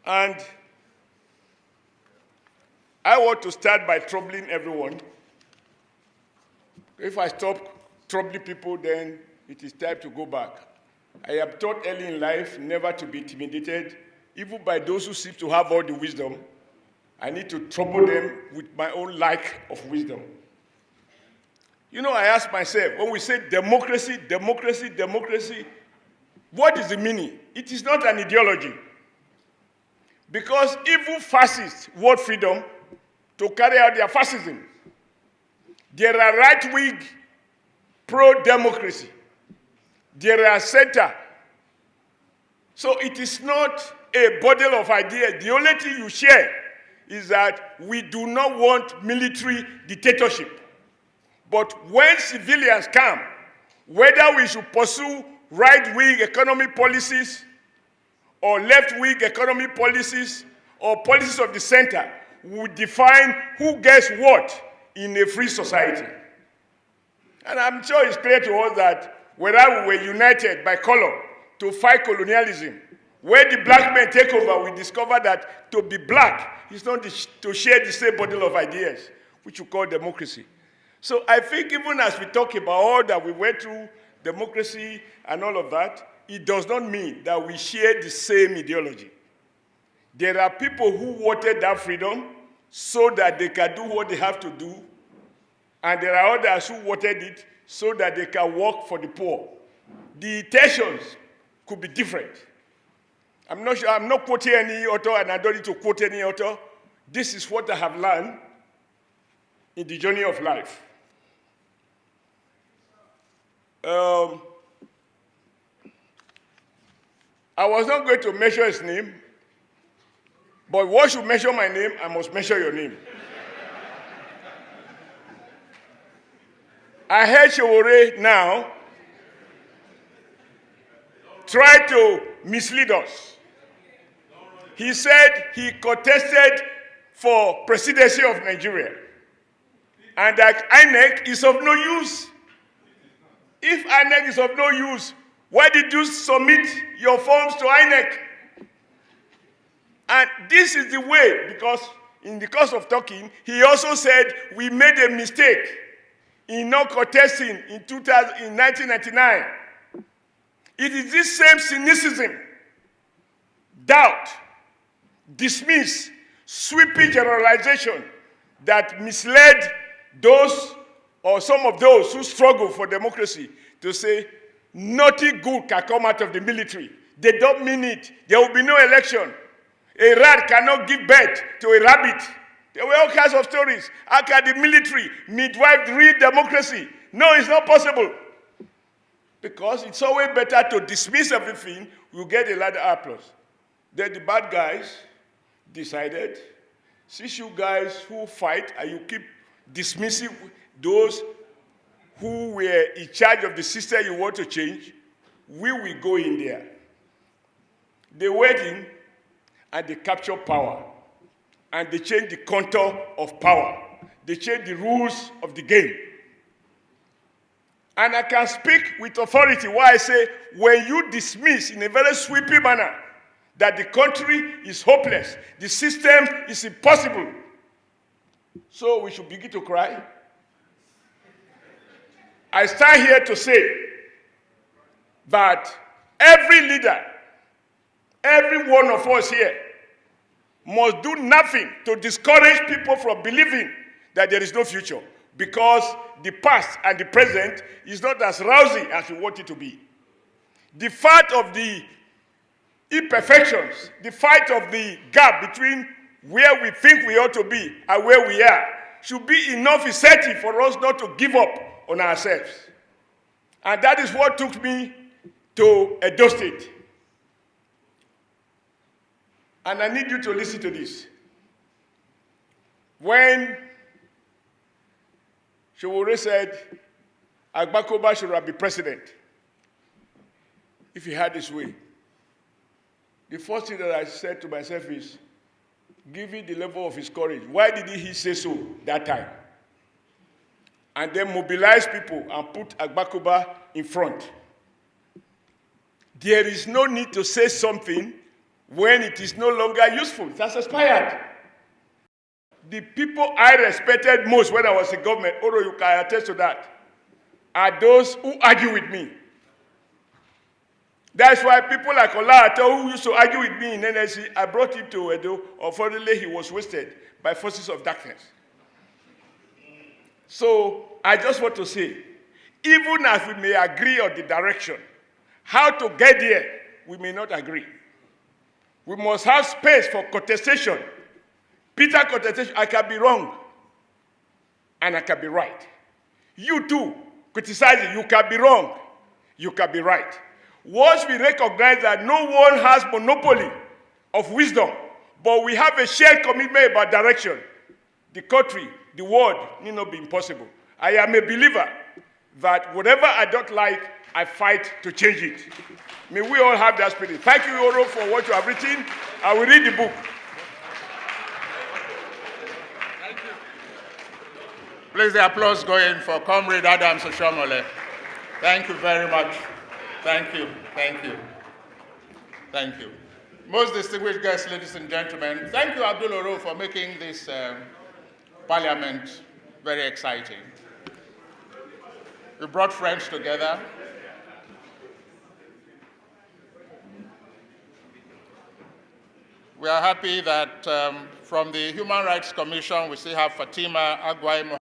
And I want to start by troubling everyone. If I stop troubling people, then it is time to go back. I am taught early in life never to be intimidated, even by those who seem to have all the wisdom. I need to trouble them with my own lack of wisdom. You know, I ask myself, when we say democracy, democracy, democracy, what is the meaning? It is not an ideology. Because even fascists want freedom to carry out their fascism. There are right-wing pro-democracy. There are center. So it is not a bundle of ideas. The only thing you share is that we do not want military dictatorship. But when civilians come, whether we should pursue right-wing economic policies or left-wing economic policies or policies of the center, we define who gets what in a free society. And I'm sure it's clear to us that whether we were united by color to fight colonialism, when the black men take over, we discover that to be black is not to share the same bundle of ideas, which we call democracy. So I think even as we talk about all that we went through, democracy and all of that, it does not mean that we share the same ideology. There are people who wanted that freedom so that they can do what they have to do, and there are others who wanted it so that they can work for the poor. The intentions could be different. I'm not sure, I'm not quoting any author, and I don't need to quote any author. This is what I have learned in the journey of life. I was not going to measure his name, but once you measure my name, I must measure your name. I heard Sowore now try to mislead us. He said he contested for presidency of Nigeria and that INEC is of no use. If INEC is of no use, why did you submit your forms to INEC? And this is the way, because in the course of talking, he also said we made a mistake in not contesting in 1999. It is this same cynicism, doubt, dismiss, sweeping generalization that misled those or some of those who struggle for democracy to say nothing good can come out of the military. They don't mean it. There will be no election. A rat cannot give birth to a rabbit. There were all kinds of stories. How can the military midwife real democracy? No, it's not possible. Because it's always better to dismiss everything. You get a ladder applause. Then the bad guys decided, since you guys who fight and you keep dismissing those who were in charge of the system you want to change, we will go in there. They went in and they captured power. And they changed the contour of power. They changed the rules of the game. And I can speak with authority why I say, when you dismiss in a very sweeping manner that the country is hopeless, the system is impossible, so we should begin to cry. I stand here to say that every leader, every one of us here, must do nothing to discourage people from believing that there is no future, because the past and the present is not as rousing as we want it to be. The fight of the imperfections, the fight of the gap between where we think we ought to be and where we are, should be enough incentive for us not to give up on ourselves. And that is what took me to Edo State. And I need you to listen to this. When Sowore said Abubakar should have been president if he had his way, the first thing that I said to myself is, given the level of his courage, why did he say so that time? And then mobilize people and put Abubakar in front. There is no need to say something when it is no longer useful. It has expired. The people I respected most when I was in government, Oro, you can attest to that, are those who argue with me. That's why people like Olato, who used to argue with me in NSC, I brought him to Edo. Unfortunately, he was wasted by forces of darkness. So I just want to say, even if we may agree on the direction, how to get there, we may not agree. We must have space for contestation. Peter contestation, I can be wrong, and I can be right. You too, criticizing, you can be wrong, you can be right. Once we recognize that no one has monopoly of wisdom, but we have a shared commitment about direction, the country, the world need not be impossible. I am a believer that whatever I don't like, I fight to change it. May we all have that spirit. Thank you, Oro, for what you have written. I will read the book. Thank you. Please, the applause going for Comrade Adams Oshiomhole. Thank you very much. Thank you, thank you, thank you. Most distinguished guests, ladies and gentlemen, thank you, Abdul Oro, for making this parliament very exciting. You brought friends together. We are happy that from the Human Rights Commission, we still have Fatima Agwai